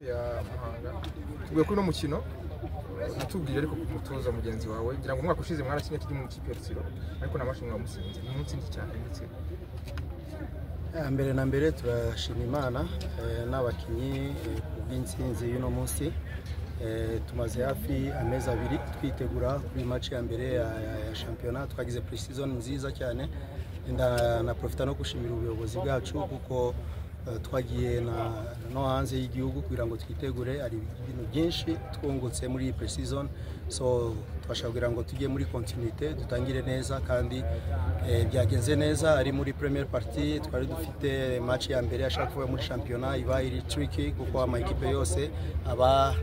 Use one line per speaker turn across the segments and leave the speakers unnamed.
ya Muhanga tugiye kuri no mukino natubwire ariko ku mutoza mugenzi wawe ngira ngo umwaka ushize mwarakinye tujye mu kipe Rutsiro ariko namashinga wamusinze ni umunsi ndi cyane ndetse
mbere na mbere turashima Imana n'abakinyi kubw'intsinzi y'uno munsi tumaze hafi amezi abiri twitegura kuri match ya mbere ya championnat twagize pre-season nziza cyane na profita no gushimira ubuyobozi bwacu kuko twagiye no hanze y'igihugu kugira ngo twitegure ari ibintu byinshi twungutse muri pre-season so twashaka ngo tujye muri continuité dutangire neza kandi byagenze neza ari muri première partie twari dufite match ya mbere ashaka kuva muri championnat iba iri tricky kuko ama equipe yose aba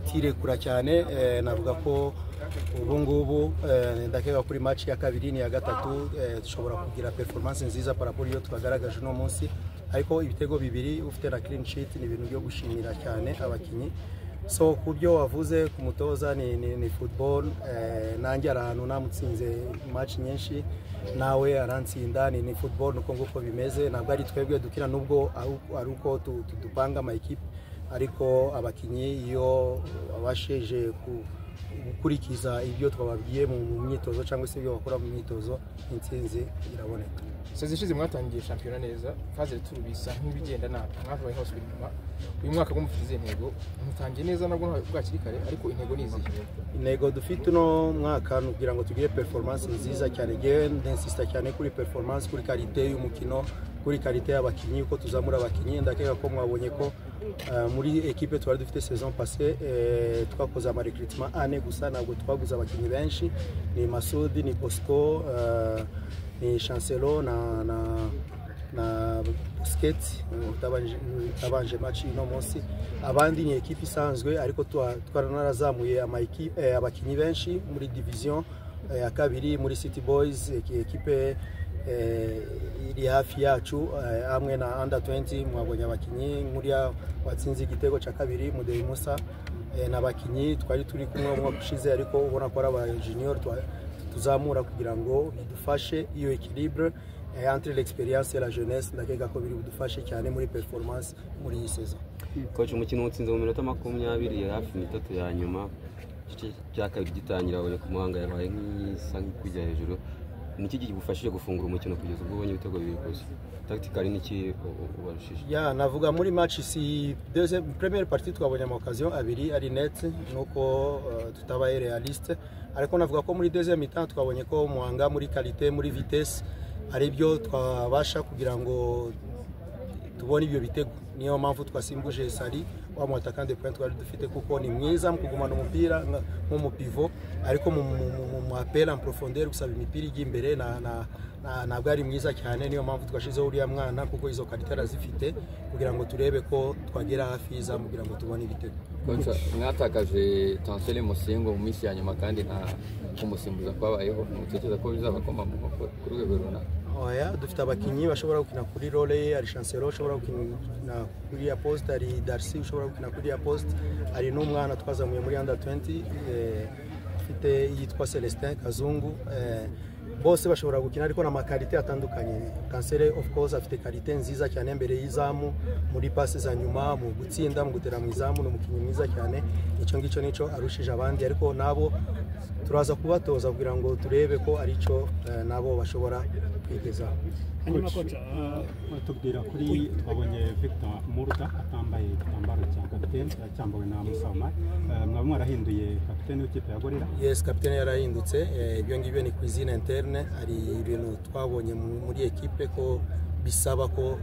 tirekura cyane navuga ko ubu ngubu ndakeka kuri match ya kabiri ni ya gatatu dushobora kugira performance nziza par rapport yo twagaragaje no munsi ariko ibitego bibiri ufite na clean sheet ni ibintu byo gushimira cyane abakinyi so kubyo wavuze ku mutoza ni football nanjye ahantu namutsinze match nyinshi nawe arantsinda ni football nuko nguko bimeze ntabwo ari twebwe dukina nubwo ari uko tudupanga ama equipe ariko abakinyi iyo abasheje gukurikiza ibyo twababwiye mu myitozo cyangwa se ibyo bakora mu myitozo intsinzi iraboneka
sezishize mwatangiye championnat neza faze turubisa nk'ibigenda nabi mwavuye hose inyuma uyu mwaka gumufitize intego mutangiye neza nabwo bwakiri kare ariko intego nizi
intego dufite no mwaka nugira ngo tugire performance nziza cyane ndensista cyane kuri performance kuri qualité y'umukino kuri qualité y'abakinyi uko tuzamura abakinyi ndakeka ko mwabonye ko muri equipe twari dufite saison passée twakoze ama recruitment ane gusa ntabwo twaguze abakinyi benshi ni Masudi ni Bosco ni Chancelo na Busquets utabanje match ino munsi abandi ni equipe isanzwe ariko twaranazamuye ama equipe abakinyi benshi muri division ya kabiri muri City Boys equipe iri hafi yacu hamwe na under 20 mwabonye abakinyi muri watsinze igitego cya kabiri Mudeyi Musa n'abakinyi twari turi kumwe umwaka ushize ariko ubona ko ari aba junior tuzamura kugira ngo bidufashe iyo equilibre entre l'expérience et la jeunesse ndakeka ko biri budufashe cyane muri performance muri iyi saison.
Coach umukino utsinze mu minota 20 hafi mitatu ya nyuma cya kabiri gitangira abonye ku Muhanga yabaye nk'isa kujya hejuru niki gifashije gufungura umukino kugeza ubwo ubonye ibitego bibiri gusa tactically niki ubarushije
ya navuga muri match si deuxième première partie twabonye ama occasion abiri ari net nuko tutabaye realiste ariko navuga ko muri deuxième mi-temps twabonye ko Muhanga muri qualité muri vitesse ari byo twabasha kugira ngo tubone ibyo bitego niyo mpamvu twasimbuje Sali wa mu attaquant de pointe twari dufite kuko ni mwiza mu kugumana umupira mu pivot ariko mu appel en profondeur gusaba imipira igi imbere ntabwo ari mwiza cyane niyo mpamvu twashizeho uriya mwana kuko izo qualité zifite kugira ngo turebe ko twagera hafi za kugira ngo tubone ibitego.
Mwatakaje Tansele Musengo mu minsi ya nyuma kandi nta kumusimbuza kwabayeho mutekereza ko bizabakoma mu kuri rwego runaka.
Oya dufite abakinyi bashobora gukina kuri role ari Chancelo ushobora gukina kuri ya poste ari Darcy ushobora gukina kuri ya poste ari n'umwana twazamuye muri under 20 ufite yitwa Celestin Kazungu bose bashobora gukina ariko na makarite atandukanye. Kansere of course afite karite nziza cyane mbere y'izamu muri passe za nyuma mu gutsinda mu gutera mu izamu no mukinyi mwiza cyane icyo ngicyo nico arushije abandi ariko nabo turaza kubatoza kugira ngo turebe ko arico nabo bashobora kwigeza.
Hanyuma coach tubwira kuri twabonye Victor Murda atambaye igitambaro cya capitaine cyambawe na Musama mwaba mwarahinduye capitaine w'ikipe ya Gorilla?
Yes capitaine yarahindutse ibyo ngibyo ni cuisine interne ari ibintu twabonye muri equipe ko bisaba ko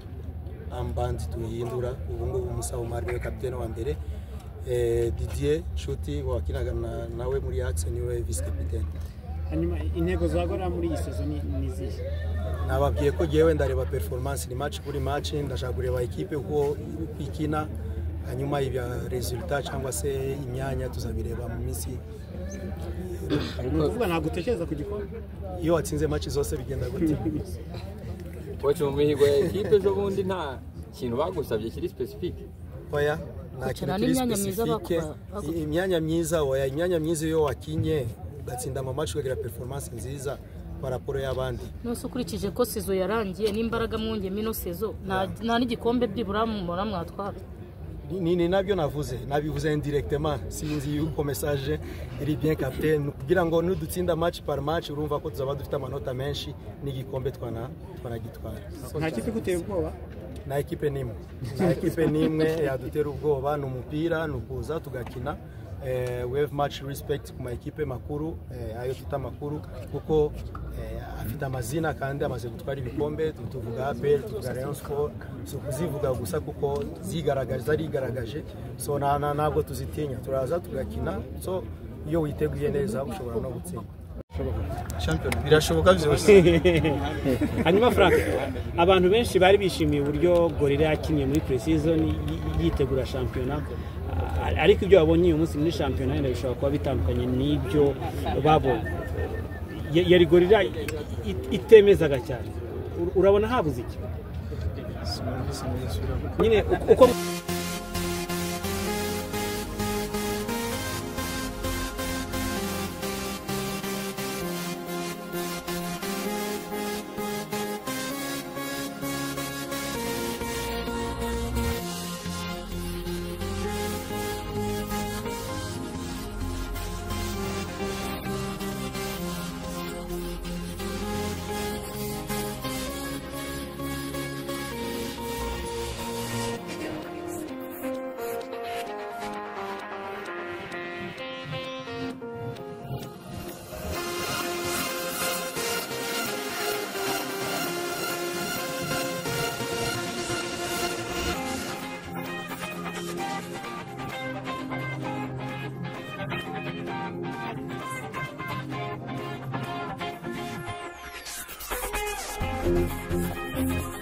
ambandi tuhindura ubu ngubu Musama ari capitaine wa mbere Didier Chuti wakinaga nawe muri Axe niwe vice capitaine.
Hanyuma intego za Gorilla muri iyi season ni zihe?
Nababwiye ko jewe ndareba performance ni match kuri match ndashaka kureba equipe uko ikina hanyuma ibya resultat cyangwa se imyanya tuzabireba mu minsi.
Nukuvuga ntabwo utekereza ku gikombe
iyo watsinze match zose bigenda gute?
Coach mu mihigo ya equipe zo bundi nta kintu bagusabye kiri specific?
Oya nta kintu kiri specific imyanya myiza oya imyanya myiza iyo wakinye ugatsinda ama match ukagira performance nziza paraporo y'abandi.
Nose ukurikije ko sezo yarangiye n'imbaraga mwongeye mino sezo nta n'igikombe byibura mu mwatwara.
ni nabyo nabivuze indirectement sinzi yuko message iri bien capté kugira ngo nudutsinda match par match urumva ko tuzaba dufite amanota menshi n'igikombe twanagitwara.
Nta kipe gutera ubwoba?
Na ekipe nimwe yadutera ubwoba, n'umupira nukuza tugakina. We have much respect ku ma ekipe makuru, ayo tuta makuru kuko afite amazina kandi amaze gutwara ibikombe. Tuvuga APR, tuvuga Rayon Sport, so kuzivuga gusa kuko zarigaragaje, so ntabwo tuzitinya, turaza tugakina, so iyo witeguye neza ushobora no gutsinda.
Champion birashoboka byose.
Hanyuma Frank, abantu benshi bari bishimiye uburyo Gorilla yakinnye muri pre-season yitegura shampiyona, ariko ibyo babonye uyu munsi muri shampiyona yenda bishobora kuba bitandukanye n'ibyo babonye. Yari Gorilla itemezaga cyane, urabona habuze iki? Nyine uko
Thank you.